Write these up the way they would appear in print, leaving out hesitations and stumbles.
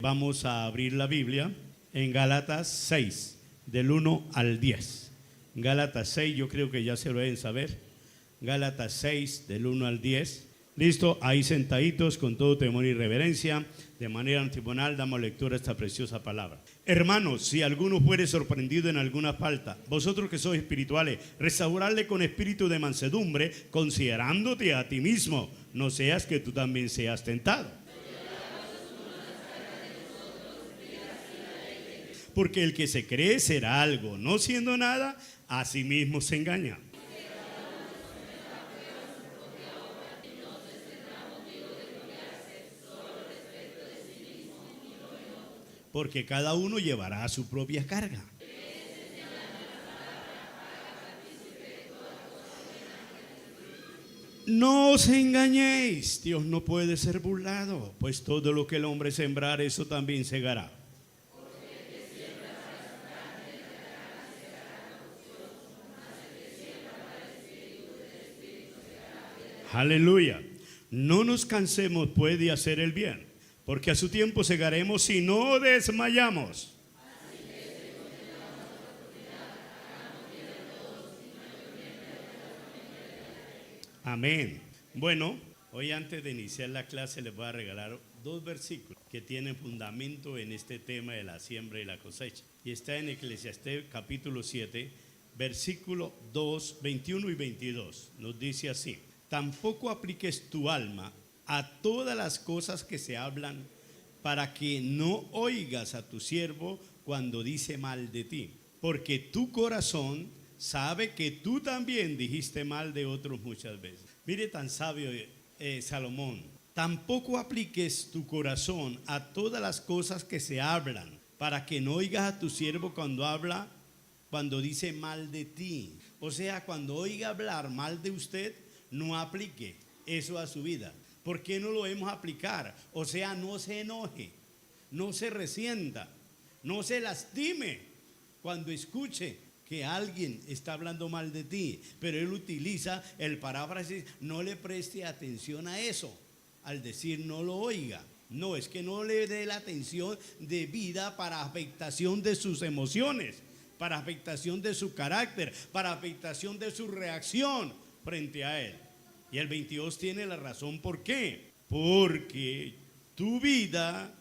Vamos a abrir la Biblia en Gálatas 6, del 1 al 10. Gálatas 6, yo creo que ya se lo deben saber. Gálatas 6, del 1 al 10. Listo, ahí sentaditos con todo temor y reverencia, de manera antiponal, damos lectura a esta preciosa palabra. Hermanos, si alguno fuere sorprendido en alguna falta, vosotros que sois espirituales, restaurarle con espíritu de mansedumbre, considerándote a ti mismo, no seas que tú también seas tentado. Porque el que se cree será algo, no siendo nada, a sí mismo se engaña. Porque cada uno llevará su propia carga. No os engañéis, Dios no puede ser burlado, pues todo lo que el hombre sembrar, eso también segará. Aleluya. No nos cansemos pues de hacer el bien, porque a su tiempo segaremos si no desmayamos. Amén. Bueno, hoy antes de iniciar la clase les voy a regalar dos versículos que tienen fundamento en este tema de la siembra y la cosecha. Y está en Eclesiastés capítulo 7, versículo 2, 21 y 22. Nos dice así: tampoco apliques tu alma a todas las cosas que se hablan, para que no oigas a tu siervo cuando dice mal de ti, porque tu corazón sabe que tú también dijiste mal de otros muchas veces. Mire tan sabio Salomón. Tampoco apliques tu corazón a todas las cosas que se hablan, para que no oigas a tu siervo cuando dice mal de ti. O sea, cuando oiga hablar mal de usted, no aplique eso a su vida. ¿Por qué no lo debemos aplicar? O sea, no se enoje, no se resienta, no se lastime cuando escuche que alguien está hablando mal de ti. Pero él utiliza el paráfrasis: no le preste atención a eso, al decir no lo oiga. No, es que no le dé la atención debida para afectación de sus emociones, para afectación de su carácter, para afectación de su reacción frente a él. Y el 22 tiene la razón. ¿Por qué? Porque tu vida,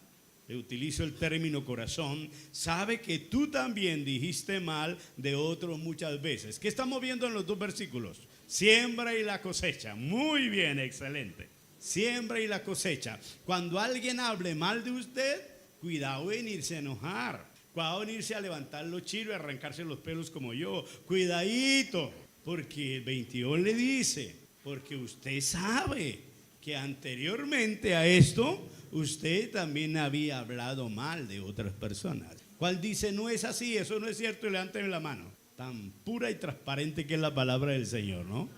le utilizo el término corazón, sabe que tú también dijiste mal de otros muchas veces. ¿Qué estamos viendo en los dos versículos? Siembra y la cosecha. Muy bien, excelente. Siembra y la cosecha. Cuando alguien hable mal de usted, cuidado en irse a enojar, cuidado en irse a levantar los chiros y arrancarse los pelos como yo. Cuidadito, porque el 22 le dice: porque usted sabe que anteriormente a esto usted también había hablado mal de otras personas. ¿Cuál dice no es así, eso no es cierto? Y levanten la mano. Tan pura y transparente que es la palabra del Señor, ¿no?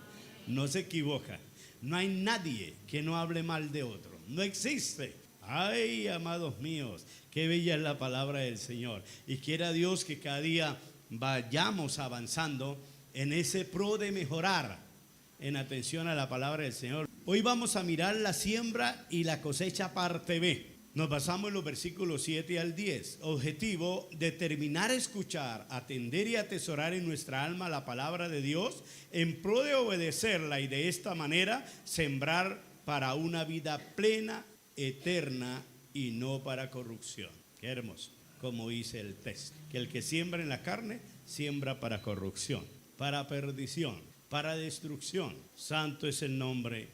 No se equivoca. No hay nadie que no hable mal de otro. No existe. Ay, amados míos, qué bella es la palabra del Señor. Y quiera Dios que cada día vayamos avanzando en ese pro de mejorar en atención a la palabra del Señor. Hoy vamos a mirar la siembra y la cosecha parte B. Nos basamos en los versículos 7 al 10. Objetivo: determinar, escuchar, atender y atesorar en nuestra alma la palabra de Dios en pro de obedecerla y de esta manera sembrar para una vida plena, eterna y no para corrupción. Qué hermoso, como dice el texto, que el que siembra en la carne, siembra para corrupción, para perdición, para destrucción. Santo es el nombre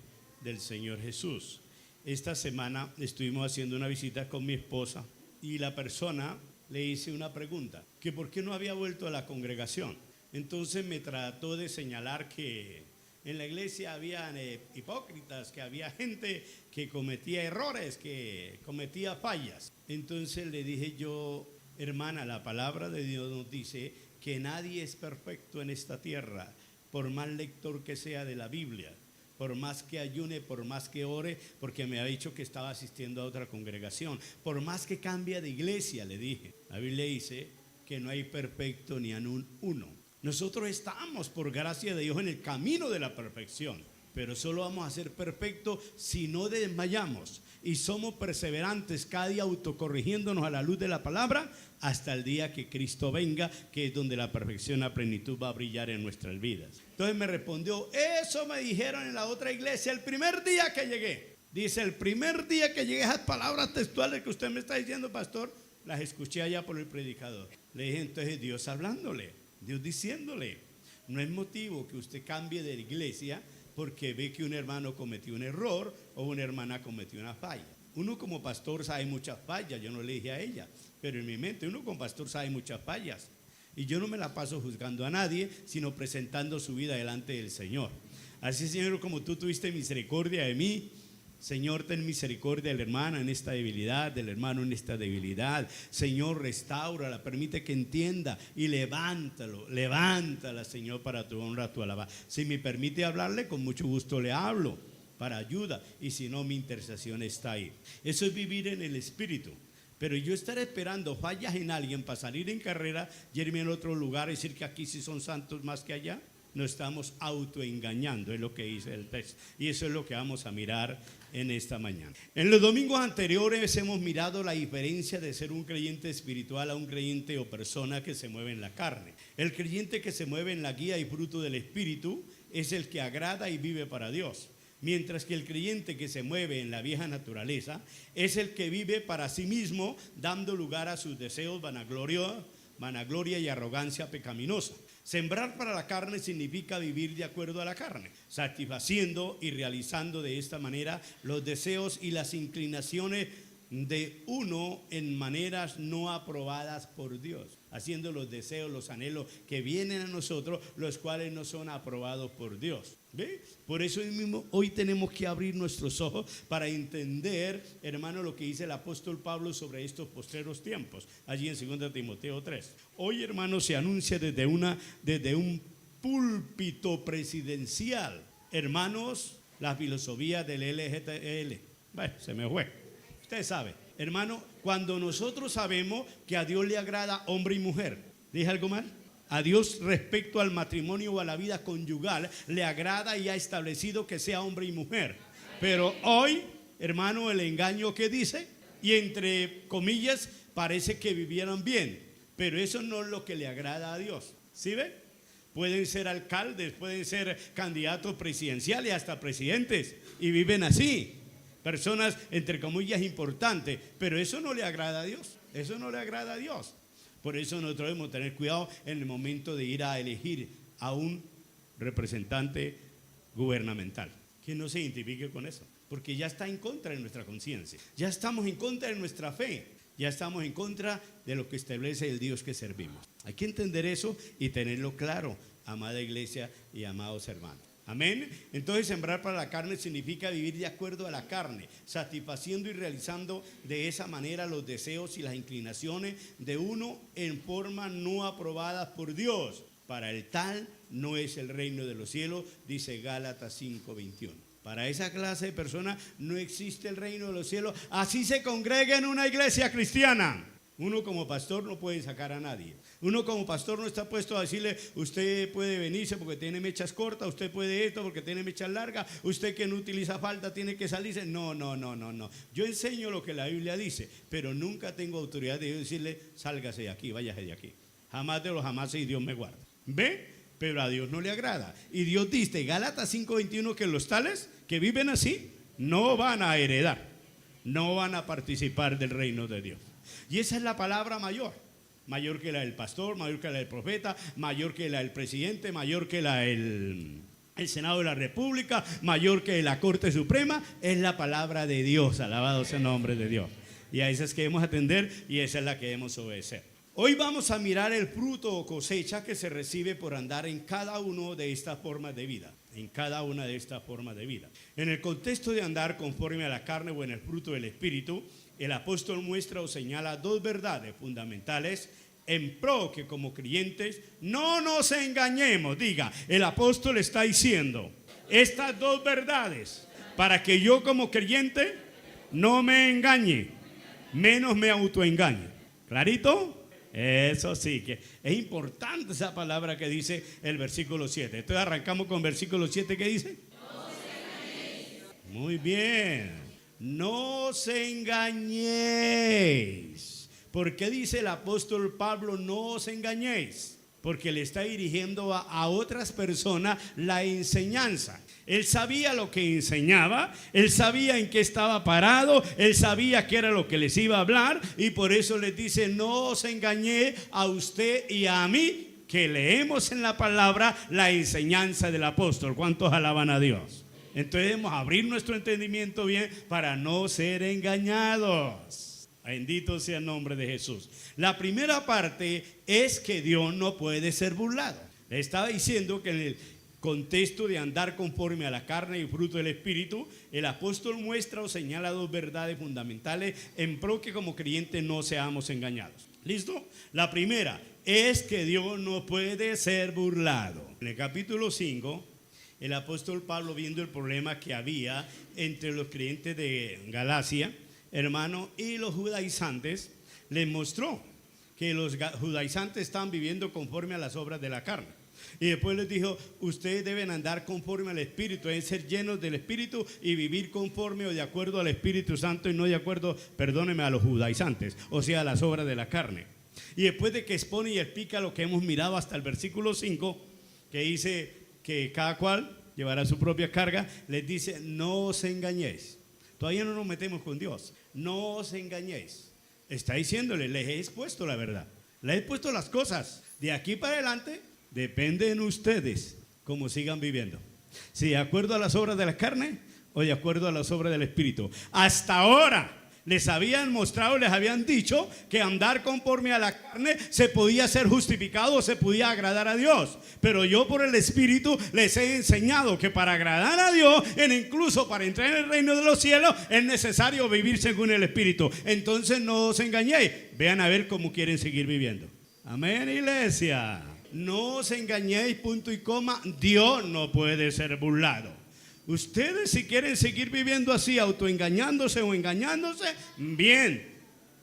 del Señor Jesús. Esta semana estuvimos haciendo una visita con mi esposa y la persona le hice una pregunta, que por qué no había vuelto a la congregación. Entonces me trató de señalar que en la iglesia había hipócritas, que había gente que cometía errores, que cometía fallas. Entonces le dije yo: hermana, la palabra de Dios nos dice que nadie es perfecto en esta tierra, por más lector que sea de la Biblia, por más que ayune, por más que ore, porque me ha dicho que estaba asistiendo a otra congregación, por más que cambie de iglesia, le dije. La Biblia dice que no hay perfecto ni aun uno. Nosotros estamos, por gracia de Dios, en el camino de la perfección, pero solo vamos a ser perfectos si no desmayamos, y somos perseverantes cada día autocorrigiéndonos a la luz de la palabra hasta el día que Cristo venga, que es donde la perfección, la plenitud va a brillar en nuestras vidas. Entonces me respondió, eso me dijeron en la otra iglesia el primer día que llegué. Dice, el primer día que llegué, esas palabras textuales que usted me está diciendo, pastor, las escuché allá por el predicador. Le dije, entonces Dios hablándole, Dios diciéndole, no es motivo que usted cambie de iglesia porque ve que un hermano cometió un error o una hermana cometió una falla. Uno como pastor sabe muchas fallas, yo no le dije a ella, pero en mi mente uno como pastor sabe muchas fallas. Y yo no me la paso juzgando a nadie, sino presentando su vida delante del Señor. Así, Señor, como tú tuviste misericordia de mí, Señor, ten misericordia de la hermana en esta debilidad, del hermano en esta debilidad. Señor, restáurala, permite que entienda y levántala, Señor, para tu honra, tu alabanza. Si me permite hablarle, con mucho gusto le hablo para ayuda, y si no, mi intercesión está ahí. Eso es vivir en el Espíritu. Pero yo estar esperando fallas en alguien para salir en carrera y irme en otro lugar y decir que aquí sí son santos más que allá, nos estamos autoengañando, es lo que dice el texto. Y eso es lo que vamos a mirar en esta mañana. En los domingos anteriores hemos mirado la diferencia de ser un creyente espiritual a un creyente o persona que se mueve en la carne. El creyente que se mueve en la guía y fruto del Espíritu es el que agrada y vive para Dios. Mientras que el creyente que se mueve en la vieja naturaleza es el que vive para sí mismo, dando lugar a sus deseos, vanagloria y arrogancia pecaminosa. Sembrar para la carne significa vivir de acuerdo a la carne, satisfaciendo y realizando de esta manera los deseos y las inclinaciones de uno en maneras no aprobadas por Dios, haciendo los deseos, los anhelos que vienen a nosotros, los cuales no son aprobados por Dios. ¿Ve? Por eso mismo hoy tenemos que abrir nuestros ojos para entender, hermano, lo que dice el apóstol Pablo sobre estos postreros tiempos, allí en 2 Timoteo 3. Hoy, hermano, se anuncia desde un púlpito presidencial, hermanos, la filosofía del LGTL. Bueno, se me fue. Usted sabe, hermano, cuando nosotros sabemos que a Dios le agrada hombre y mujer, ¿dije algo mal? A Dios respecto al matrimonio o a la vida conyugal le agrada y ha establecido que sea hombre y mujer. Pero hoy, hermano, el engaño que dice, y entre comillas, parece que vivieran bien, pero eso no es lo que le agrada a Dios. ¿Sí ve? Pueden ser alcaldes, pueden ser candidatos presidenciales, hasta presidentes, y viven así. Personas, entre comillas, importantes, pero eso no le agrada a Dios. Eso no le agrada a Dios. Por eso nosotros debemos tener cuidado en el momento de ir a elegir a un representante gubernamental que no se identifique con eso, porque ya está en contra de nuestra conciencia, ya estamos en contra de nuestra fe, ya estamos en contra de lo que establece el Dios que servimos. Hay que entender eso y tenerlo claro, amada iglesia y amados hermanos. Amén. Entonces, sembrar para la carne significa vivir de acuerdo a la carne, satisfaciendo y realizando de esa manera los deseos y las inclinaciones de uno en forma no aprobadas por Dios. Para el tal no es el reino de los cielos, dice Gálatas 5:21. Para esa clase de personas no existe el reino de los cielos. Así se congrega en una iglesia cristiana. Uno como pastor no puede sacar a nadie. Uno como pastor no está puesto a decirle, usted puede venirse porque tiene mechas cortas, usted puede esto porque tiene mechas largas, usted que no utiliza falda tiene que salirse. No. Yo enseño lo que la Biblia dice, pero nunca tengo autoridad de decirle, sálgase de aquí, váyase de aquí. Jamás de los jamás y Dios me guarda. ¿Ve? Pero a Dios no le agrada. Y Dios dice, Gálatas 5:21, que los tales que viven así no van a heredar, no van a participar del reino de Dios. Y esa es la palabra mayor que la del pastor, mayor que la del profeta, mayor que la del presidente, mayor que la del Senado de la República, mayor que la Corte Suprema, es la palabra de Dios, alabado sea el nombre de Dios. Y a esa es que debemos atender y esa es la que debemos obedecer. Hoy vamos a mirar el fruto o cosecha que se recibe por andar en cada una de estas formas de vida. En cada una de estas formas de vida. En el contexto de andar conforme a la carne o en el fruto del Espíritu, el apóstol muestra o señala dos verdades fundamentales en pro que como creyentes no nos engañemos. Diga, el apóstol está diciendo estas dos verdades para que yo como creyente no me engañe, menos me autoengañe. ¿Clarito? Eso sí, que es importante esa palabra que dice el versículo 7. Entonces arrancamos con versículo 7, ¿qué dice? Muy bien. no os engañéis. ¿Por qué dice el apóstol Pablo no os engañéis? Porque le está dirigiendo a otras personas la enseñanza. Él sabía lo que enseñaba, él sabía en qué estaba parado, él sabía qué era lo que les iba a hablar, y por eso les dice: no os engañé a usted y a mí, que leemos en la palabra la enseñanza del apóstol. ¿Cuántos alaban a Dios? Entonces debemos abrir nuestro entendimiento bien para no ser engañados. Bendito sea el nombre de Jesús. La primera parte es que Dios no puede ser burlado. Le estaba diciendo que en el contexto de andar conforme a la carne y fruto del Espíritu, el apóstol muestra o señala dos verdades fundamentales en pro que como creyentes no seamos engañados. ¿Listo? La primera es que Dios no puede ser burlado. En el capítulo 5, el apóstol Pablo, viendo el problema que había entre los creyentes de Galacia, hermano, y los judaizantes, les mostró que los judaizantes estaban viviendo conforme a las obras de la carne. Y después les dijo: ustedes deben andar conforme al Espíritu, deben ser llenos del Espíritu y vivir conforme o de acuerdo al Espíritu Santo, y no de acuerdo, perdónenme, a los judaizantes, o sea, a las obras de la carne. Y después de que expone y explica lo que hemos mirado hasta el versículo 5, que dice que cada cual llevará su propia carga, les dice: no os engañéis. Todavía no nos metemos con Dios. No os engañéis. Está diciéndole: les he expuesto la verdad, les he expuesto las cosas. De aquí para adelante depende en ustedes cómo sigan viviendo, si de acuerdo a las obras de la carne o de acuerdo a las obras del Espíritu. Hasta ahora les habían mostrado, les habían dicho que andar conforme a la carne se podía ser justificado, se podía agradar a Dios. Pero yo por el Espíritu les he enseñado que para agradar a Dios, incluso para entrar en el reino de los cielos, es necesario vivir según el Espíritu. Entonces no os engañéis. Vean a ver cómo quieren seguir viviendo. Amén, iglesia. No os engañéis, punto y coma. Dios no puede ser burlado. Ustedes, si quieren seguir viviendo así, autoengañándose o engañándose, bien.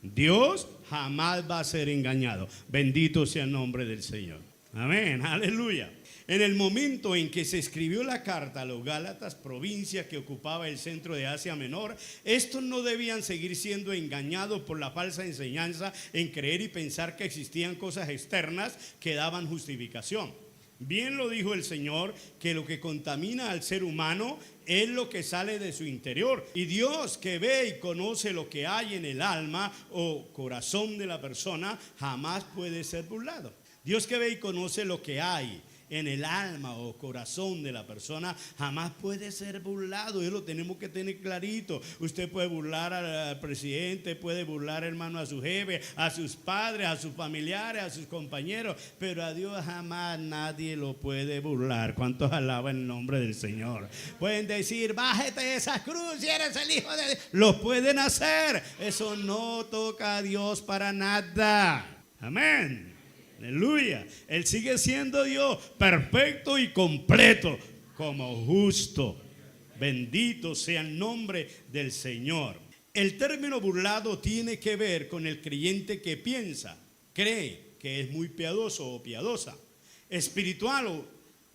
Dios jamás va a ser engañado. Bendito sea el nombre del Señor. Amén, aleluya. En el momento en que se escribió la carta a los Gálatas, provincia que ocupaba el centro de Asia Menor, estos no debían seguir siendo engañados por la falsa enseñanza en creer y pensar que existían cosas externas que daban justificación. Bien lo dijo el Señor, que lo que contamina al ser humano es lo que sale de su interior. Y Dios, que ve y conoce lo que hay en el alma o corazón de la persona, jamás puede ser burlado. Dios, que ve y conoce lo que hay en el alma o corazón de la persona, jamás puede ser burlado. Eso lo tenemos que tener clarito. Usted puede burlar al presidente, puede burlar, hermano, a su jefe, a sus padres, a sus familiares, a sus compañeros, pero a Dios jamás nadie lo puede burlar. ¿Cuántos alaban el nombre del Señor? Pueden decir: bájate de esa cruz si eres el Hijo de Dios. Lo pueden hacer. Eso no toca a Dios para nada. Amén. Aleluya. Él sigue siendo Dios, perfecto y completo, como justo. Bendito sea el nombre del Señor. El término burlado tiene que ver con el creyente que piensa, cree que es muy piadoso o piadosa, espiritual, o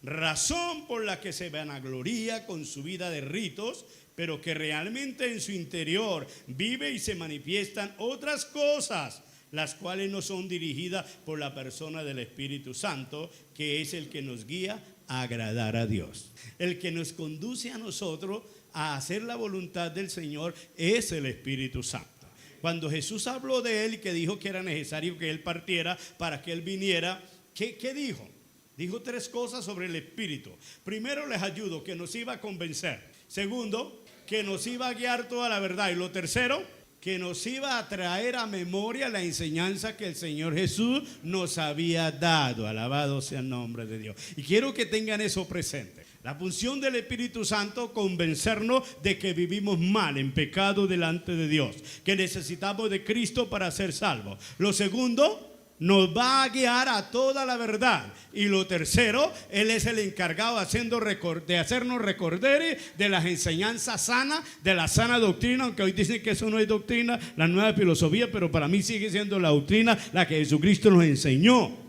razón por la que se vanagloria con su vida de ritos, pero que realmente en su interior vive y se manifiestan otras cosas, las cuales no son dirigidas por la persona del Espíritu Santo, que es el que nos guía a agradar a Dios. El que nos conduce a nosotros a hacer la voluntad del Señor es el Espíritu Santo. Cuando Jesús habló de él y que dijo que era necesario que él partiera para que él viniera, ¿qué dijo? Dijo tres cosas sobre el Espíritu. Primero, les ayudo, que nos iba a convencer. Segundo, que nos iba a guiar toda la verdad. Y lo tercero, que nos iba a traer a memoria la enseñanza que el Señor Jesús nos había dado. Alabado sea el nombre de Dios. Y quiero que tengan eso presente. La función del Espíritu Santo: convencernos de que vivimos mal, en pecado delante de Dios, que necesitamos de Cristo para ser salvos. Lo segundo, nos va a guiar a toda la verdad. Y lo tercero, Él es el encargado de hacernos recordar de las enseñanzas sanas, de la sana doctrina, aunque hoy dicen que eso no es doctrina, la nueva filosofía, pero para mí sigue siendo la doctrina, la que Jesucristo nos enseñó.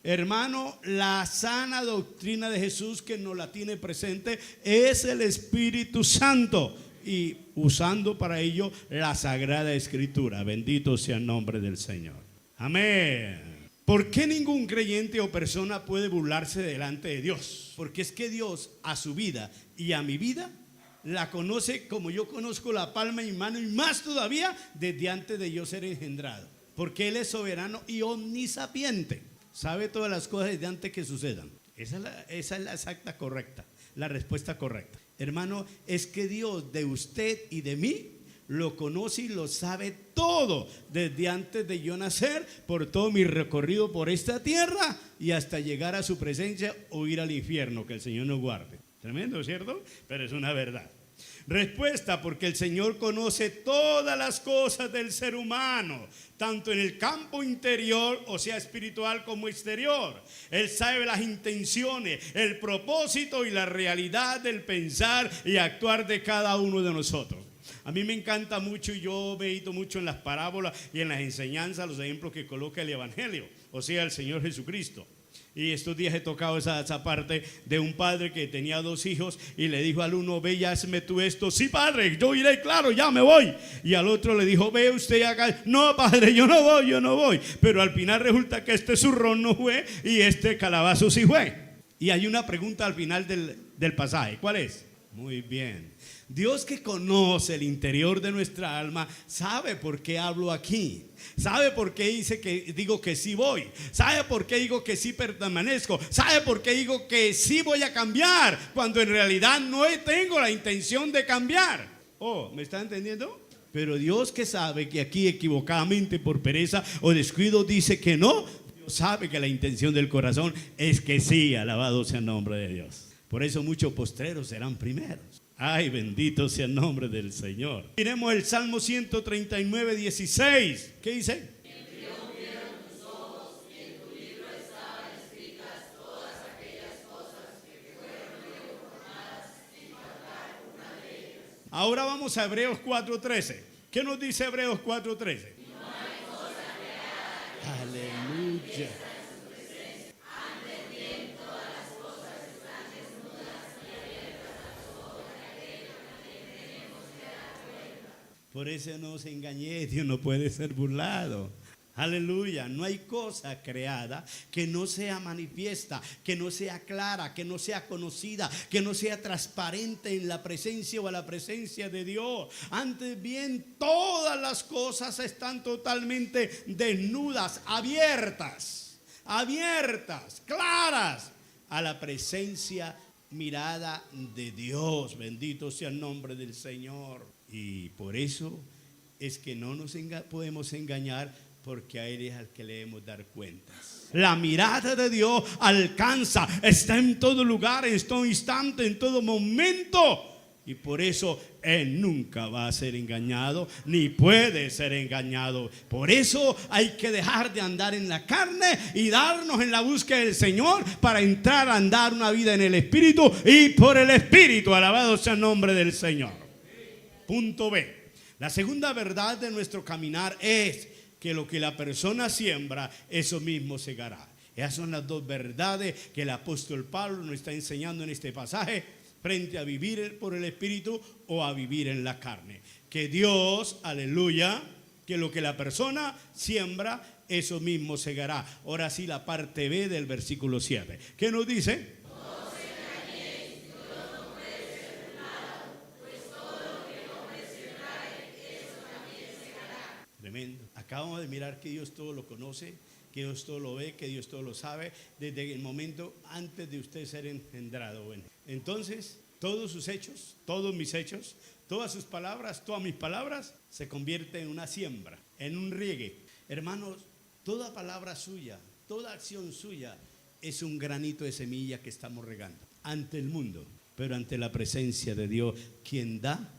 Hermano, la sana doctrina de Jesús, que nos la tiene presente, es el Espíritu Santo, y usando para ello la Sagrada Escritura. Bendito sea el nombre del Señor. Amén. ¿Por qué ningún creyente o persona puede burlarse delante de Dios? Porque es que Dios a su vida y a mi vida la conoce como yo conozco la palma de mi mano, y más todavía desde antes de yo ser engendrado. Porque Él es soberano y omnisapiente. Sabe todas las cosas desde antes que sucedan. Esa es la exacta correcta, la respuesta correcta. Hermano, es que Dios de usted y de mí lo conoce y lo sabe todo desde antes de yo nacer, por todo mi recorrido por esta tierra y hasta llegar a su presencia o ir al infierno, que el Señor nos guarde. Tremendo, ¿cierto? Pero es una verdad. Respuesta: porque el Señor conoce todas las cosas del ser humano, tanto en el campo interior, o sea espiritual, como exterior. Él sabe las intenciones, el propósito y la realidad del pensar y actuar de cada uno de nosotros. A mí me encanta mucho, y yo medito mucho en las parábolas y en las enseñanzas, los ejemplos que coloca el Evangelio, o sea el Señor Jesucristo. Y estos días he tocado esa parte de un padre que tenía 2 hijos y le dijo al uno: ve y hazme tú esto. Sí, padre, yo iré, claro, ya me voy. Y al otro le dijo: ve usted acá. No, padre, yo no voy. Pero al final resulta que este zurrón no fue y este calabazo sí fue. Y hay una pregunta al final del pasaje. ¿Cuál es? Muy bien. Dios, que conoce el interior de nuestra alma, sabe por qué hablo aquí. Sabe por qué digo que sí voy. Sabe por qué digo que sí permanezco. Sabe por qué digo que sí voy a cambiar, cuando en realidad no tengo la intención de cambiar. Oh, ¿me está entendiendo? Pero Dios, que sabe que aquí equivocadamente por pereza o descuido dice que no, Dios sabe que la intención del corazón es que sí. Alabado sea el nombre de Dios. Por eso muchos postreros serán primeros. Ay, bendito sea el nombre del Señor. Miremos el Salmo 139, 16. ¿Qué dice? Ahora vamos a Hebreos 4:13. ¿Qué nos dice Hebreos 4:13? Aleluya. Por eso no os engañéis, Dios no puede ser burlado. Aleluya. No hay cosa creada que no sea manifiesta, que no sea clara, que no sea conocida, que no sea transparente en la presencia o a la presencia de Dios. Antes bien, todas las cosas están totalmente desnudas, abiertas, claras a la presencia mirada de Dios. Bendito sea el nombre del Señor. Y por eso es que no nos podemos engañar, porque a Él es al que le debemos dar cuentas. La mirada de Dios alcanza, está en todo lugar, en todo instante, en todo momento. Y por eso Él nunca va a ser engañado, ni puede ser engañado. Por eso hay que dejar de andar en la carne y darnos en la búsqueda del Señor, para entrar a andar una vida en el Espíritu y por el Espíritu. Alabado sea el nombre del Señor. Punto B. La segunda verdad de nuestro caminar es que lo que la persona siembra, eso mismo segará. Esas son las 2 verdades que el apóstol Pablo nos está enseñando en este pasaje, frente a vivir por el Espíritu o a vivir en la carne. Que Dios, aleluya, que lo que la persona siembra, eso mismo segará. Ahora sí, la parte B del versículo 7. ¿Qué nos dice? Tremendo. Acabamos de mirar que Dios todo lo conoce, que Dios todo lo ve, que Dios todo lo sabe, desde el momento antes de usted ser engendrado. Bueno, entonces, todos sus hechos, todos mis hechos, todas sus palabras, todas mis palabras, se convierten en una siembra, en un riegue. Hermanos, toda palabra suya, toda acción suya es un granito de semilla que estamos regando ante el mundo, pero ante la presencia de Dios, quien da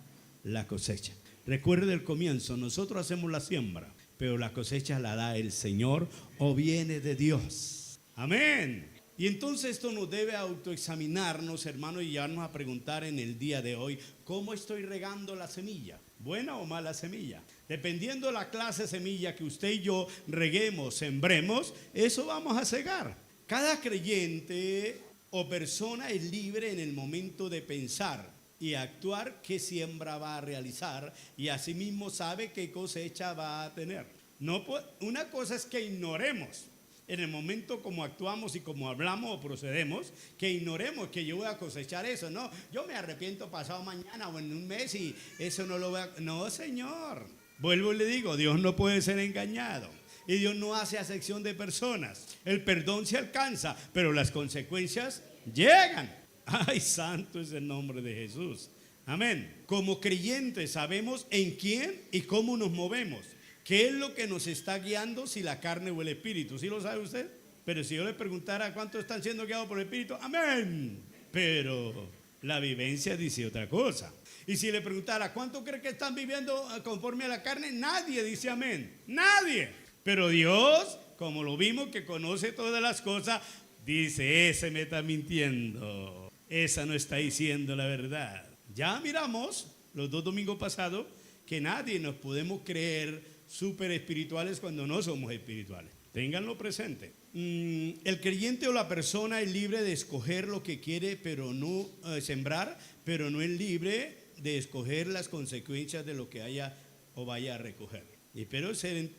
la cosecha. Recuerde el comienzo, nosotros hacemos la siembra, pero la cosecha la da el Señor o viene de Dios. Amén. Y entonces esto nos debe autoexaminarnos, hermanos, y llevarnos a preguntar en el día de hoy: ¿cómo estoy regando la semilla? ¿Buena o mala semilla? Dependiendo de la clase de semilla que usted y yo reguemos, sembremos, eso vamos a cegar. Cada creyente o persona es libre en el momento de pensar y actuar qué siembra va a realizar, y asimismo sabe qué cosecha va a tener. No, una cosa es que ignoremos en el momento como actuamos y como hablamos o procedemos, que ignoremos que yo voy a cosechar eso. No, yo me arrepiento pasado mañana o en un mes y eso no lo voy a... No, Señor. Vuelvo y le digo, Dios no puede ser engañado. Y Dios no hace acepción de personas. El perdón se alcanza, pero las consecuencias llegan. Ay, santo es el nombre de Jesús. Amén. Como creyentes sabemos en quién y cómo nos movemos. ¿Qué es lo que nos está guiando, si la carne o el espíritu? ¿Sí lo sabe usted? Pero si yo le preguntara cuántos están siendo guiados por el espíritu, amén. Pero la vivencia dice otra cosa. Y si le preguntara cuánto cree que están viviendo conforme a la carne, nadie dice amén. Nadie. Pero Dios, como lo vimos, que conoce todas las cosas, dice, ese me está mintiendo. Esa no está diciendo la verdad. Ya miramos los 2 domingos pasados que nadie nos podemos creer súper espirituales cuando no somos espirituales. Ténganlo presente. El creyente o la persona es libre de escoger lo que quiere, pero no sembrar, pero no es libre de escoger las consecuencias de lo que haya o vaya a recoger. Y espero ser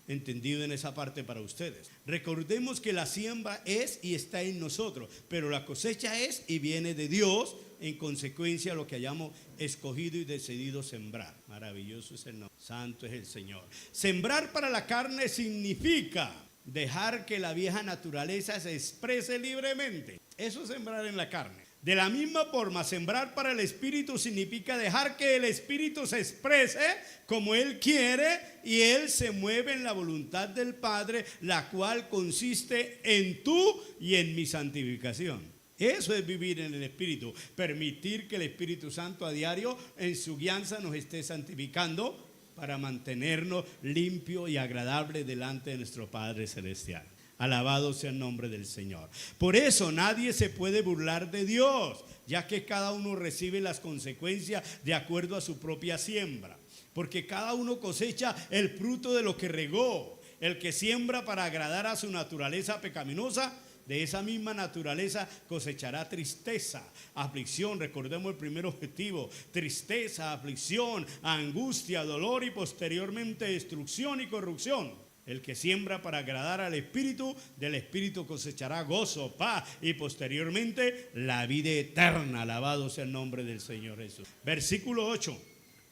entendido en esa parte para ustedes. Recordemos que la siembra es y está en nosotros, pero la cosecha es y viene de Dios, en consecuencia lo que hayamos escogido y decidido sembrar. Maravilloso es el nombre, santo es el Señor. Sembrar para la carne significa dejar que la vieja naturaleza se exprese libremente. Eso es sembrar en la carne. De la misma forma, sembrar para el espíritu significa dejar que el espíritu se exprese como él quiere y él se mueve en la voluntad del Padre, la cual consiste en tu y en mi santificación. Eso es vivir en el Espíritu, permitir que el Espíritu Santo a diario en su guianza nos esté santificando para mantenernos limpios y agradables delante de nuestro Padre Celestial. Alabado sea el nombre del Señor. Por eso nadie se puede burlar de Dios, ya que cada uno recibe las consecuencias de acuerdo a su propia siembra, porque cada uno cosecha el fruto de lo que regó. El que siembra para agradar a su naturaleza pecaminosa, de esa misma naturaleza cosechará tristeza, aflicción. Recordemos el primer objetivo: tristeza, aflicción, angustia, dolor y posteriormente destrucción y corrupción. El que siembra para agradar al Espíritu, del Espíritu cosechará gozo, paz y posteriormente la vida eterna. Alabado sea el nombre del Señor Jesús. Versículo 8.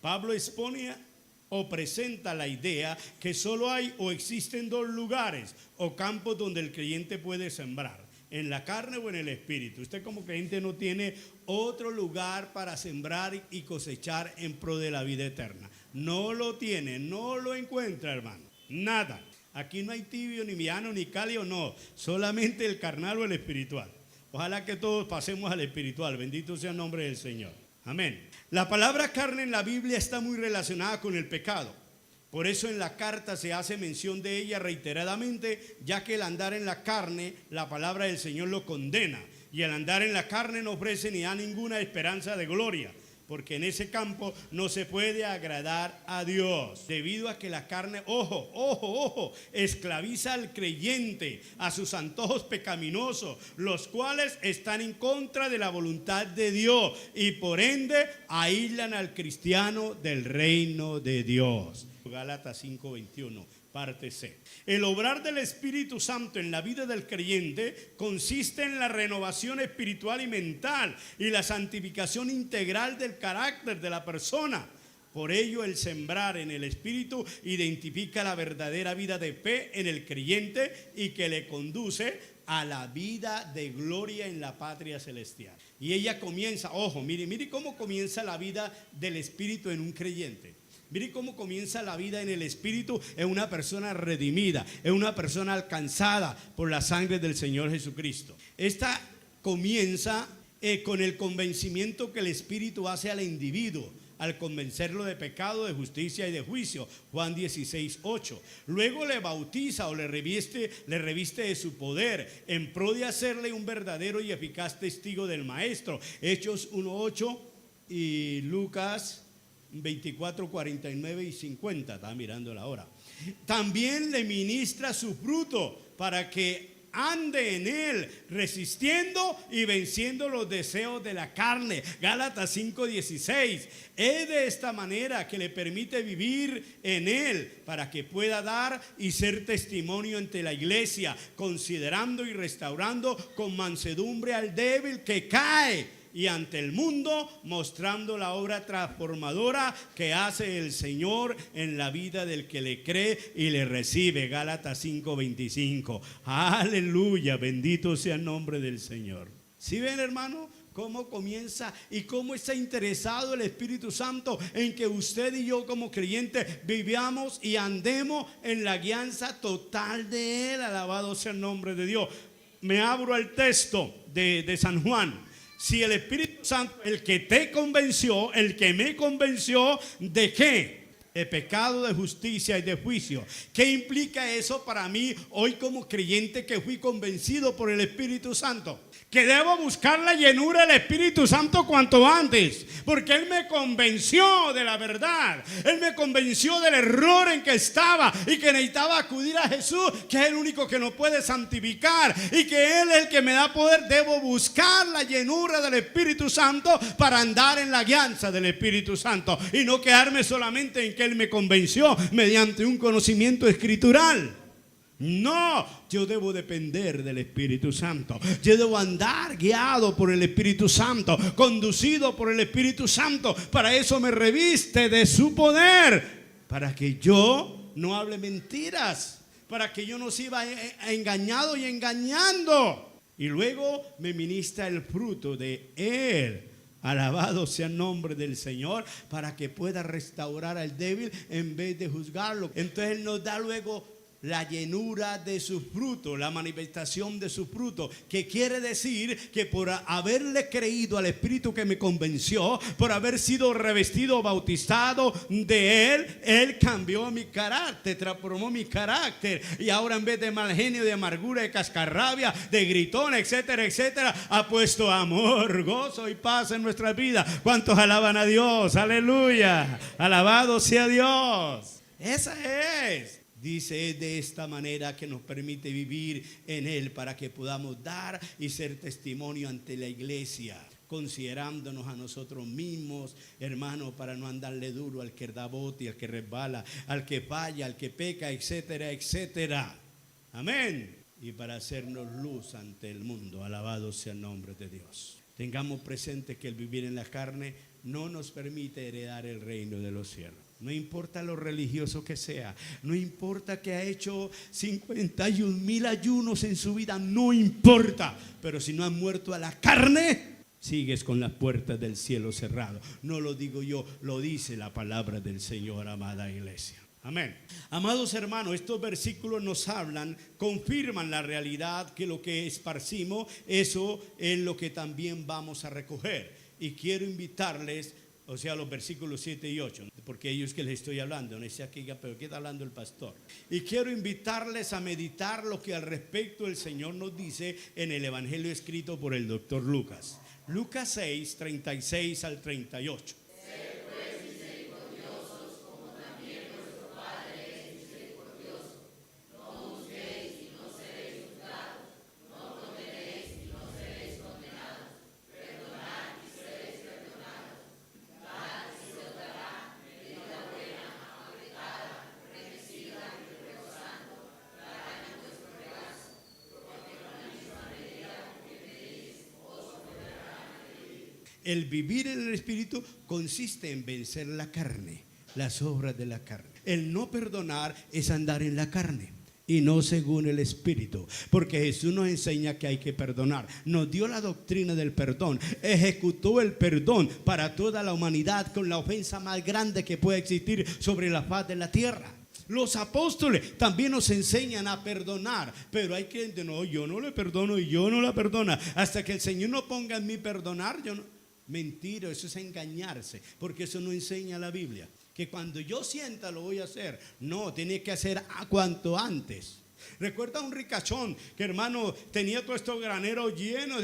Pablo expone o presenta la idea que solo hay o existen 2 lugares o campos donde el creyente puede sembrar: en la carne o en el espíritu. Usted como creyente no tiene otro lugar para sembrar y cosechar en pro de la vida eterna. No lo tiene, no lo encuentra, hermano. Nada. Aquí no hay tibio, ni miano, ni cálido, no. Solamente el carnal o el espiritual. Ojalá que todos pasemos al espiritual. Bendito sea el nombre del Señor. Amén. La palabra carne en la Biblia está muy relacionada con el pecado. Por eso en la carta se hace mención de ella reiteradamente, ya que el andar en la carne, la palabra del Señor lo condena. Y el andar en la carne no ofrece ni da ninguna esperanza de gloria, porque en ese campo no se puede agradar a Dios, debido a que la carne, ojo, esclaviza al creyente a sus antojos pecaminosos, los cuales están en contra de la voluntad de Dios y por ende aíslan al cristiano del reino de Dios. Gálatas 5:21, parte C. El obrar del Espíritu Santo en la vida del creyente consiste en la renovación espiritual y mental y la santificación integral del carácter de la persona. Por ello, el sembrar en el Espíritu identifica la verdadera vida de fe en el creyente y que le conduce a la vida de gloria en la patria celestial. Y ella comienza, mire cómo comienza la vida del Espíritu en un creyente. Mire cómo comienza la vida en el Espíritu en una persona redimida, en una persona alcanzada por la sangre del Señor Jesucristo. Esta comienza con el convencimiento que el Espíritu hace al individuo, al convencerlo de pecado, de justicia y de juicio. Juan 16:8. Luego le bautiza o le reviste de su poder en pro de hacerle un verdadero y eficaz testigo del Maestro. Hechos 1:8 y Lucas 24, 49 y 50. Estaba mirando la hora. También le ministra su fruto para que ande en él, resistiendo y venciendo los deseos de la carne. Gálatas 5:16. Es de esta manera que le permite vivir en él, para que pueda dar y ser testimonio ante la iglesia, considerando y restaurando con mansedumbre al débil que cae, y ante el mundo mostrando la obra transformadora que hace el Señor en la vida del que le cree y le recibe. Gálatas 5:25. Aleluya, bendito sea el nombre del Señor. ¿Sí ven, hermano? Cómo comienza y cómo está interesado el Espíritu Santo en que usted y yo como creyentes vivamos y andemos en la guianza total de Él. Alabado sea el nombre de Dios. Me abro al texto de San Juan. Si el Espíritu Santo, el que te convenció, el que me convenció, ¿de qué? De pecado, de justicia y de juicio. ¿Qué implica eso para mí hoy como creyente que fui convencido por el Espíritu Santo? Que debo buscar la llenura del Espíritu Santo cuanto antes, porque Él me convenció de la verdad. Él me convenció del error en que estaba y que necesitaba acudir a Jesús, que es el único que nos puede santificar, y que Él es el que me da poder. Debo buscar la llenura del Espíritu Santo para andar en la guianza del Espíritu Santo y no quedarme solamente en que Él me convenció mediante un conocimiento escritural. No, yo debo depender del Espíritu Santo. Yo debo andar guiado por el Espíritu Santo, conducido por el Espíritu Santo. Para eso me reviste de su poder, para que yo no hable mentiras, para que yo no siga engañado y engañando. Y luego me ministra el fruto de Él. Alabado sea el nombre del Señor, para que pueda restaurar al débil en vez de juzgarlo. Entonces Él nos da luego la llenura de su fruto, la manifestación de su fruto, que quiere decir que por haberle creído al Espíritu que me convenció, por haber sido revestido, bautizado de Él, Él cambió mi carácter, transformó mi carácter, y ahora en vez de mal genio, de amargura, de cascarrabia, de gritón, etcétera, etcétera, ha puesto amor, gozo y paz en nuestras vidas. ¿Cuántos alaban a Dios? Aleluya, alabado sea Dios. Esa es. Dice, es de esta manera que nos permite vivir en Él, para que podamos dar y ser testimonio ante la iglesia, considerándonos a nosotros mismos, hermano, para no andarle duro al que da bote, al que resbala, al que falla, al que peca, etcétera, etcétera. Amén. Y para hacernos luz ante el mundo. Alabado sea el nombre de Dios. Tengamos presente que el vivir en la carne no nos permite heredar el reino de los cielos. No importa lo religioso que sea, no importa que ha hecho 51,000 ayunos en su vida, no importa. Pero si no has muerto a la carne, sigues con las puertas del cielo cerradas. No lo digo yo, lo dice la palabra del Señor, amada iglesia. Amén. Amados hermanos, estos versículos nos hablan, confirman la realidad que lo que esparcimos, eso es lo que también vamos a recoger. Y quiero invitarles, o sea, los versículos 7 y 8, porque ellos que les estoy hablando, no sé aquí, pero ¿qué está hablando el pastor? Y quiero invitarles a meditar lo que al respecto el Señor nos dice en el Evangelio escrito por el doctor Lucas. Lucas 6, 36 al 38. El vivir en el Espíritu consiste en vencer la carne, las obras de la carne. El no perdonar es andar en la carne y no según el Espíritu, porque Jesús nos enseña que hay que perdonar. Nos dio la doctrina del perdón, ejecutó el perdón para toda la humanidad con la ofensa más grande que puede existir sobre la faz de la tierra. Los apóstoles también nos enseñan a perdonar, pero hay creyentes, no, yo no le perdono y yo no la perdona. Hasta que el Señor no ponga en mí perdonar, yo no. Mentira, eso es engañarse, porque eso no enseña la Biblia. Que cuando yo sienta lo voy a hacer. No, tiene que hacer a cuanto antes. Recuerda un ricachón que, hermano, tenía todos estos graneros llenos,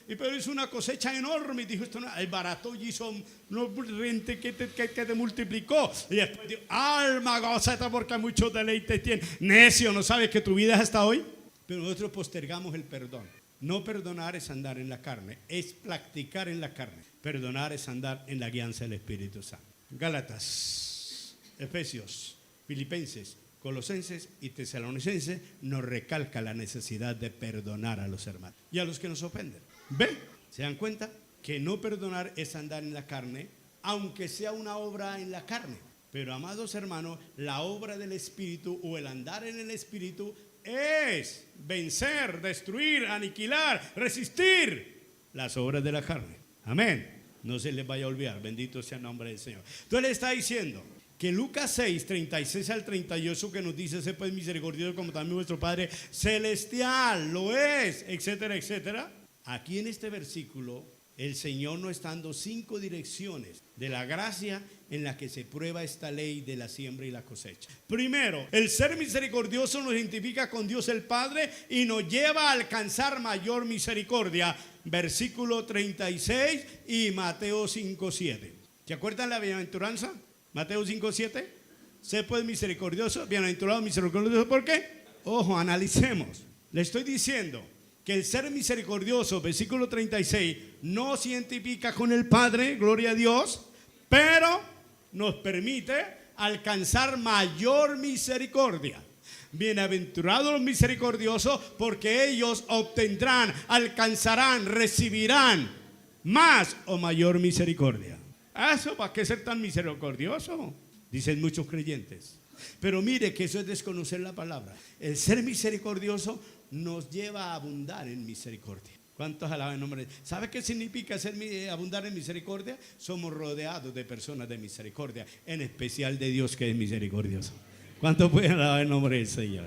pero hizo una cosecha enorme y dijo, esto no, el barato hizo unos rente que te multiplicó. Y después dijo, alma gózate porque muchos deleites tienes. Necio, ¿no sabes que tu vida es hasta hoy? pero nosotros postergamos el perdón. No perdonar es andar en la carne, es practicar en la carne. Perdonar es andar en la guianza del Espíritu Santo. Gálatas, Efesios, Filipenses, Colosenses y Tesalonicenses nos recalca la necesidad de perdonar a los hermanos y a los que nos ofenden. ¿Ven? ¿Se dan cuenta? Que no perdonar es andar en la carne, aunque sea una obra en la carne. Pero, amados hermanos, la obra del Espíritu o el andar en el Espíritu es vencer, destruir, aniquilar, resistir las obras de la carne. Amén. No se les vaya a olvidar, bendito sea el nombre del Señor. Entonces le está diciendo que Lucas 6, 36 al 38, que nos dice: sé pues misericordioso como también vuestro Padre celestial lo es, etcétera, etcétera. Aquí en este versículo el Señor nos está dando 5 direcciones de la gracia en la que se prueba esta ley de la siembra y la cosecha. Primero, el ser misericordioso nos identifica con Dios el Padre y nos lleva a alcanzar mayor misericordia. Versículo 36 y Mateo 5:7. ¿Se acuerdan la bienaventuranza? Mateo 5:7. Sé pues misericordioso, bienaventurado misericordioso. ¿Por qué? Ojo, analicemos. Le estoy diciendo que el ser misericordioso, versículo 36, no se identifica con el Padre, gloria a Dios, pero nos permite alcanzar mayor misericordia. Bienaventurados los misericordiosos, porque ellos obtendrán, alcanzarán, recibirán más o mayor misericordia. ¿Eso para qué ser tan misericordioso? Dicen muchos creyentes. Pero mire que eso es desconocer la palabra. El ser misericordioso nos lleva a abundar en misericordia. ¿Cuántos alaban el nombre? ¿Sabe qué significa abundar en misericordia? Somos rodeados de personas de misericordia, en especial de Dios, que es misericordioso. ¿Cuántos pueden alabar el nombre del Señor?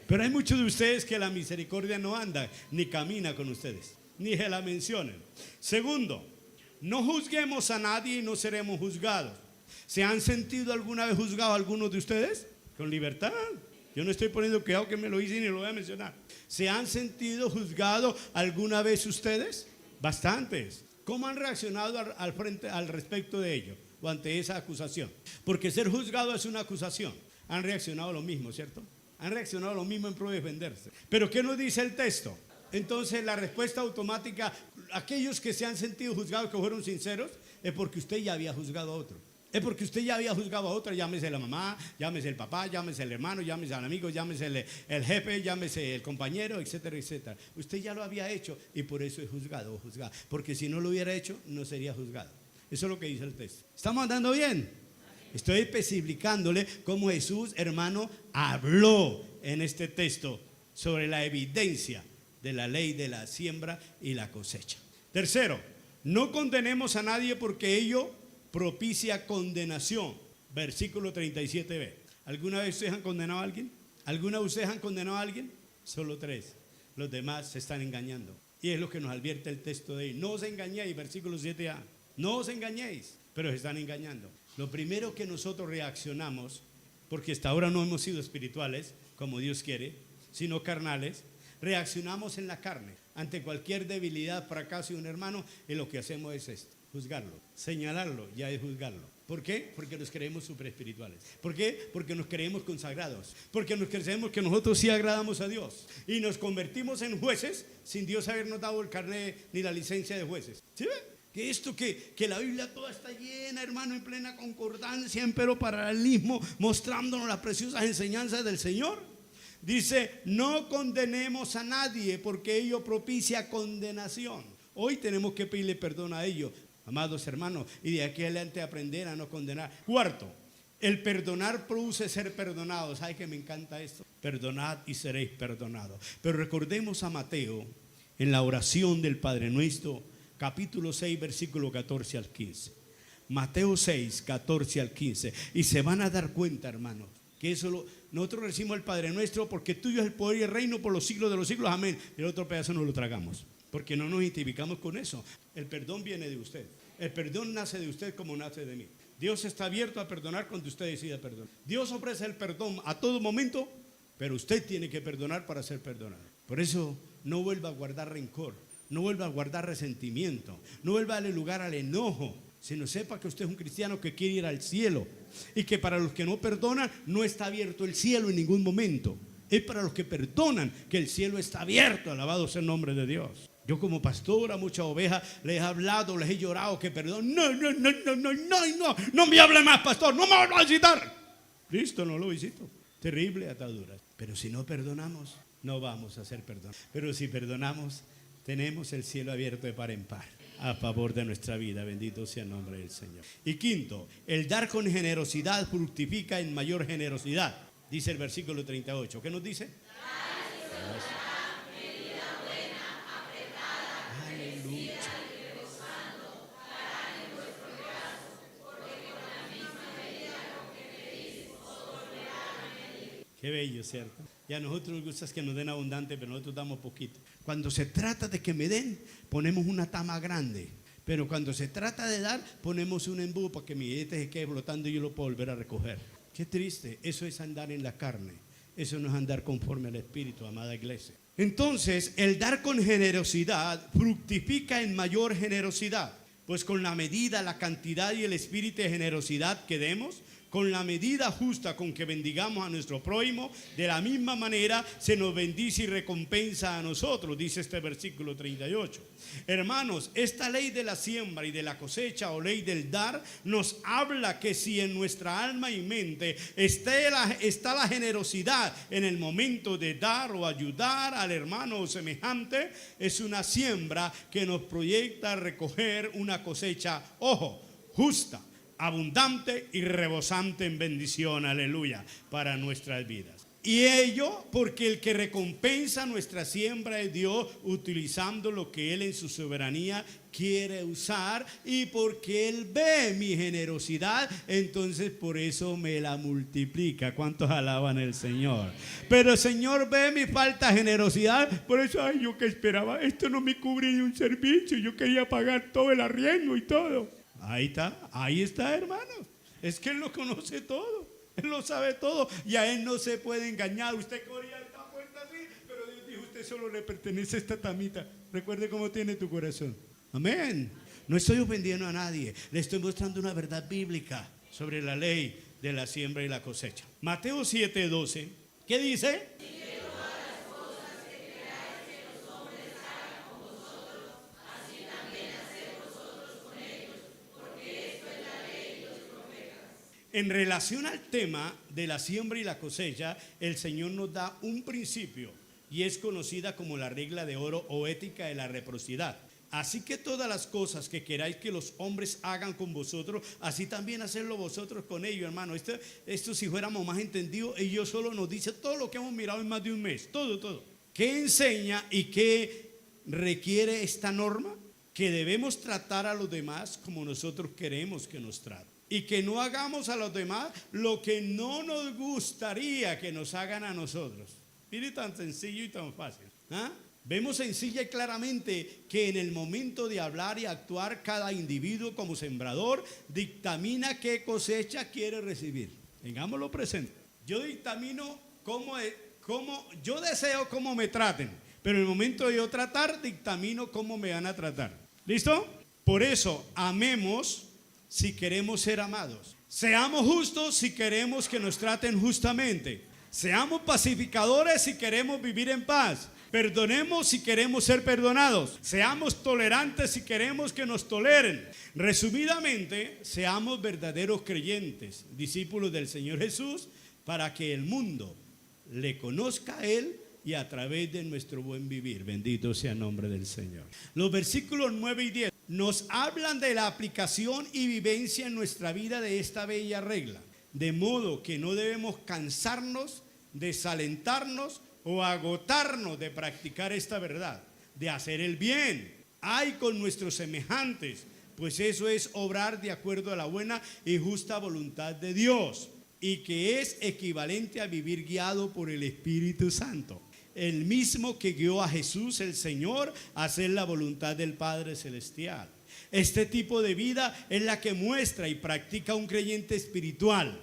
Pero hay muchos de ustedes que la misericordia no anda ni camina con ustedes, ni se la mencionan. Segundo, no juzguemos a nadie y no seremos juzgados. ¿Se han sentido alguna vez juzgados algunos de ustedes? Con libertad. Yo no estoy poniendo cuidado que me lo hice ni lo voy a mencionar. ¿Se han sentido juzgados alguna vez ustedes? Bastantes. ¿Cómo han reaccionado al respecto de ello o ante esa acusación? Porque ser juzgado es una acusación. Han reaccionado lo mismo, ¿cierto? Han reaccionado lo mismo en pro de defenderse. Pero ¿qué nos dice el texto? Entonces la respuesta automática, aquellos que se han sentido juzgados, que fueron sinceros, es porque usted ya había juzgado a otro. Es porque usted ya había juzgado a otro, llámese la mamá, llámese el papá, llámese el hermano, llámese al amigo, llámese el jefe, llámese el compañero, etcétera, etcétera. Usted ya lo había hecho y por eso es juzgado o juzgada. Porque si no lo hubiera hecho, no sería juzgado. Eso es lo que dice el texto. ¿Estamos andando bien? Estoy especificándole cómo Jesús, hermano, habló en este texto sobre la evidencia de la ley de la siembra y la cosecha. Tercero, no condenemos a nadie porque ello propicia condenación. Versículo 37b. ¿Alguna vez ustedes han condenado a alguien? ¿Alguna de ustedes han condenado a alguien? Solo 3. Los demás se están engañando. Y es lo que nos advierte el texto de ahí. No os engañéis, versículo 7a. No os engañéis, pero se están engañando. Lo primero que nosotros reaccionamos, porque hasta ahora no hemos sido espirituales, como Dios quiere, sino carnales, reaccionamos en la carne ante cualquier debilidad, fracaso de un hermano, y lo que hacemos es esto: juzgarlo, señalarlo, ya es juzgarlo. ¿Por qué? Porque nos creemos super espirituales. ¿Por qué? Porque nos creemos consagrados. Porque nos creemos que nosotros sí agradamos a Dios. Y nos convertimos en jueces sin Dios habernos dado el carnet ni la licencia de jueces. ¿Sí ve? Que esto que la Biblia toda está llena, hermano, en plena concordancia, en pero paralelismo, mostrándonos las preciosas enseñanzas del Señor. Dice: no condenemos a nadie porque ello propicia condenación. Hoy tenemos que pedirle perdón a ellos, amados hermanos, y de aquí adelante aprender a no condenar. Cuarto, el perdonar produce ser perdonados. ¿Sabe que me encanta esto? Perdonad y seréis perdonados. Pero recordemos a Mateo en la oración del Padre Nuestro, capítulo 6, versículo 14 al 15. Mateo 6, 14 al 15. Y se van a dar cuenta, hermanos, que eso nosotros recibimos el Padre Nuestro porque tuyo es el poder y el reino por los siglos de los siglos. Amén. Y el otro pedazo nos lo tragamos, porque no nos identificamos con eso. El perdón viene de usted. El perdón nace de usted como nace de mí. Dios está abierto a perdonar cuando usted decida perdonar. Dios ofrece el perdón a todo momento, pero usted tiene que perdonar para ser perdonado. Por eso no vuelva a guardar rencor, no vuelva a guardar resentimiento, no vuelva a darle lugar al enojo, sino sepa que usted es un cristiano que quiere ir al cielo y que para los que no perdonan no está abierto el cielo en ningún momento. Es para los que perdonan que el cielo está abierto. Alabado sea el nombre de Dios. Yo como pastor a muchas ovejas les he hablado, les he llorado que perdón. No me hable más, pastor, no me va a visitar. Listo, no lo visito. Terrible atadura. Pero si no perdonamos, no vamos a ser perdón. Pero si perdonamos, tenemos el cielo abierto de par en par a favor de nuestra vida. Bendito sea el nombre del Señor. Y quinto, el dar con generosidad fructifica en mayor generosidad. Dice el versículo 38. ¿Qué nos dice? Aleluya. Qué bello, ¿cierto? Y a nosotros nos gusta que nos den abundante, pero nosotros damos poquito. Cuando se trata de que me den, ponemos una tama grande. Pero cuando se trata de dar, ponemos un embudo para que mi billete se quede flotando y yo lo puedo volver a recoger. Qué triste, eso es andar en la carne. Eso no es andar conforme al Espíritu, amada iglesia. Entonces, el dar con generosidad fructifica en mayor generosidad. Pues con la medida, la cantidad y el espíritu de generosidad que demos, con la medida justa con que bendigamos a nuestro prójimo, de la misma manera se nos bendice y recompensa a nosotros, dice este versículo 38. Hermanos, esta ley de la siembra y de la cosecha o ley del dar nos habla que si en nuestra alma y mente está la generosidad en el momento de dar o ayudar al hermano o semejante, es una siembra que nos proyecta a recoger una cosecha, ojo, justa, abundante y rebosante en bendición, aleluya, para nuestras vidas. Y ello porque el que recompensa nuestra siembra es Dios, utilizando lo que Él en su soberanía quiere usar, y porque Él ve mi generosidad, entonces por eso me la multiplica. ¿Cuántos alaban al Señor? Pero el Señor ve mi falta de generosidad, por eso, ay, yo que esperaba, esto no me cubre ni un servicio, yo quería pagar todo el arriendo y todo. Ahí está, hermanos. Es que Él lo conoce todo, Él lo sabe todo, y a Él no se puede engañar. Usted corría esta puerta así, pero Dios dijo, usted solo le pertenece a esta tamita. Recuerde cómo tiene tu corazón. Amén. No estoy ofendiendo a nadie, le estoy mostrando una verdad bíblica sobre la ley de la siembra y la cosecha. Mateo 7:12, ¿qué dice? En relación al tema de la siembra y la cosecha, el Señor nos da un principio y es conocida como la regla de oro o ética de la reciprocidad. Así que todas las cosas que queráis que los hombres hagan con vosotros, así también hacerlo vosotros con ellos, hermano. Esto si fuéramos más entendidos, ellos solo nos dice todo lo que hemos mirado en más de un mes, todo. ¿Qué enseña y qué requiere esta norma? Que debemos tratar a los demás como nosotros queremos que nos traten. Y que no hagamos a los demás lo que no nos gustaría que nos hagan a nosotros. Mire, tan sencillo y tan fácil. Vemos sencilla y claramente que en el momento de hablar y actuar, cada individuo como sembrador dictamina qué cosecha quiere recibir. Tengámoslo presente. Yo dictamino yo deseo cómo me traten, pero en el momento de yo tratar, dictamino cómo me van a tratar. ¿Listo? Por eso, amemos si queremos ser amados. Seamos justos si queremos que nos traten justamente. Seamos pacificadores si queremos vivir en paz. Perdonemos si queremos ser perdonados. Seamos tolerantes si queremos que nos toleren. Resumidamente, seamos verdaderos creyentes, discípulos del Señor Jesús, para que el mundo le conozca a Él y a través de nuestro buen vivir. Bendito sea el nombre del Señor. Los versículos 9 y 10 nos hablan de la aplicación y vivencia en nuestra vida de esta bella regla. De modo que no debemos cansarnos, desalentarnos o agotarnos de practicar esta verdad, de hacer el bien. Hay con nuestros semejantes, pues eso es obrar de acuerdo a la buena y justa voluntad de Dios, y que es equivalente a vivir guiado por el Espíritu Santo, el mismo que guió a Jesús el Señor a hacer la voluntad del Padre Celestial. Este tipo de vida es la que muestra y practica un creyente espiritual,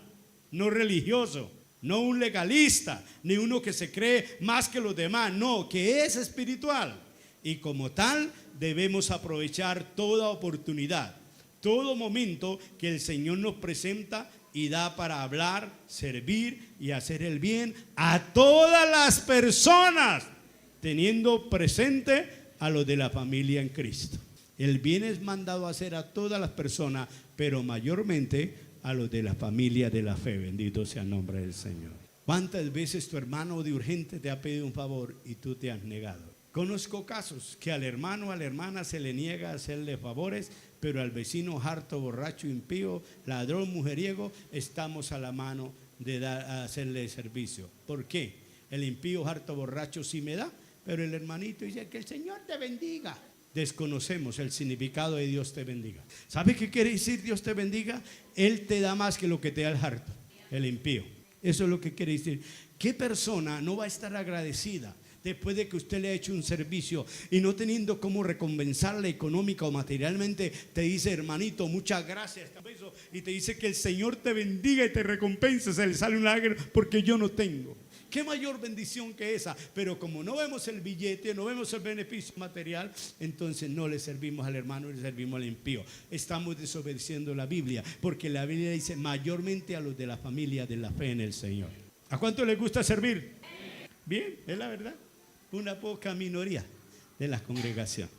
no religioso, no un legalista, ni uno que se cree más que los demás, no, que es espiritual. Y como tal debemos aprovechar toda oportunidad, todo momento que el Señor nos presenta y da para hablar, servir y hacer el bien a todas las personas, teniendo presente a los de la familia en Cristo. El bien es mandado a hacer a todas las personas, pero mayormente a los de la familia de la fe. Bendito sea el nombre del Señor. ¿Cuántas veces tu hermano de urgente te ha pedido un favor y tú te has negado? Conozco casos que al hermano o a la hermana se le niega a hacerle favores, pero al vecino harto, borracho, impío, ladrón, mujeriego, estamos a la mano de hacerle servicio. ¿Por qué? El impío, harto, borracho sí me da, pero el hermanito dice que el Señor te bendiga. Desconocemos el significado de Dios te bendiga. ¿Sabe qué quiere decir Dios te bendiga? Él te da más que lo que te da el harto, el impío. Eso es lo que quiere decir. ¿Qué persona no va a estar agradecida después de que usted le ha hecho un servicio y no teniendo cómo recompensarle económica o materialmente, te dice, hermanito, muchas gracias, y te dice que el Señor te bendiga y te recompense? Se le sale un lágrima porque yo no tengo. ¿Qué mayor bendición que esa? Pero como no vemos el billete, no vemos el beneficio material, entonces no le servimos al hermano, le servimos al impío. Estamos desobedeciendo la Biblia, porque la Biblia dice mayormente a los de la familia de la fe en el Señor. ¿A cuánto les gusta servir? Bien, es la verdad. Una poca minoría de la congregación.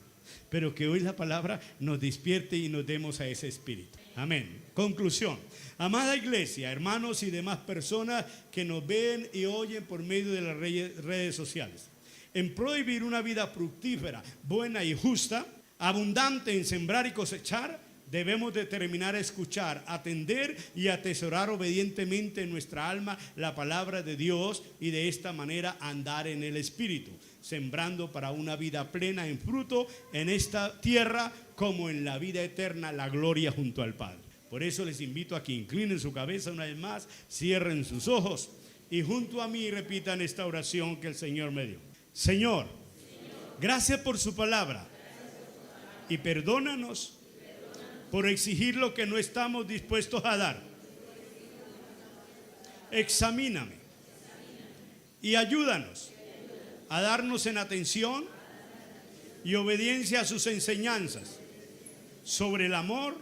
Pero que hoy la palabra nos despierte y nos demos a ese espíritu. Amén. Conclusión. Amada iglesia, hermanos y demás personas que nos ven y oyen por medio de las redes sociales, en pro de vivir una vida fructífera, buena y justa, abundante en sembrar y cosechar, debemos determinar a escuchar, atender y atesorar obedientemente en nuestra alma la palabra de Dios, y de esta manera andar en el Espíritu, sembrando para una vida plena en fruto en esta tierra como en la vida eterna, la gloria junto al Padre. Por eso les invito a que inclinen su cabeza una vez más, cierren sus ojos y junto a mí repitan esta oración que el Señor me dio. Señor, gracias por su palabra y perdónanos por exigir lo que no estamos dispuestos a dar. Examíname y ayúdanos a darnos en atención y obediencia a sus enseñanzas sobre el amor,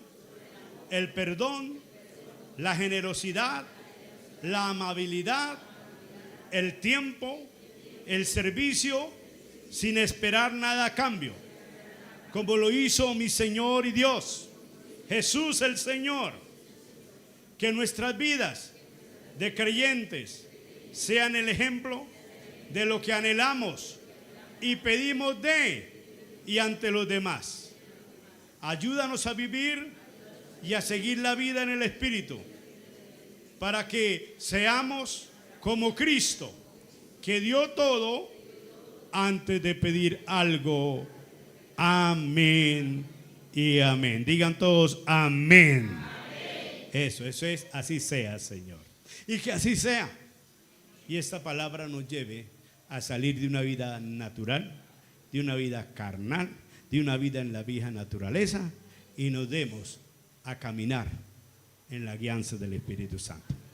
el perdón, la generosidad, la amabilidad, el tiempo, el servicio, sin esperar nada a cambio, como lo hizo mi Señor y Dios, Jesús el Señor. Que nuestras vidas de creyentes sean el ejemplo de lo que anhelamos y pedimos de y ante los demás. Ayúdanos a vivir y a seguir la vida en el Espíritu, para que seamos como Cristo, que dio todo antes de pedir algo. Amén y amén. Digan todos amén. Amén. Eso es, así sea, Señor. Y que así sea. Y esta palabra nos lleve a salir de una vida natural, de una vida carnal, de una vida en la vieja naturaleza, y nos demos a caminar en la guianza del Espíritu Santo.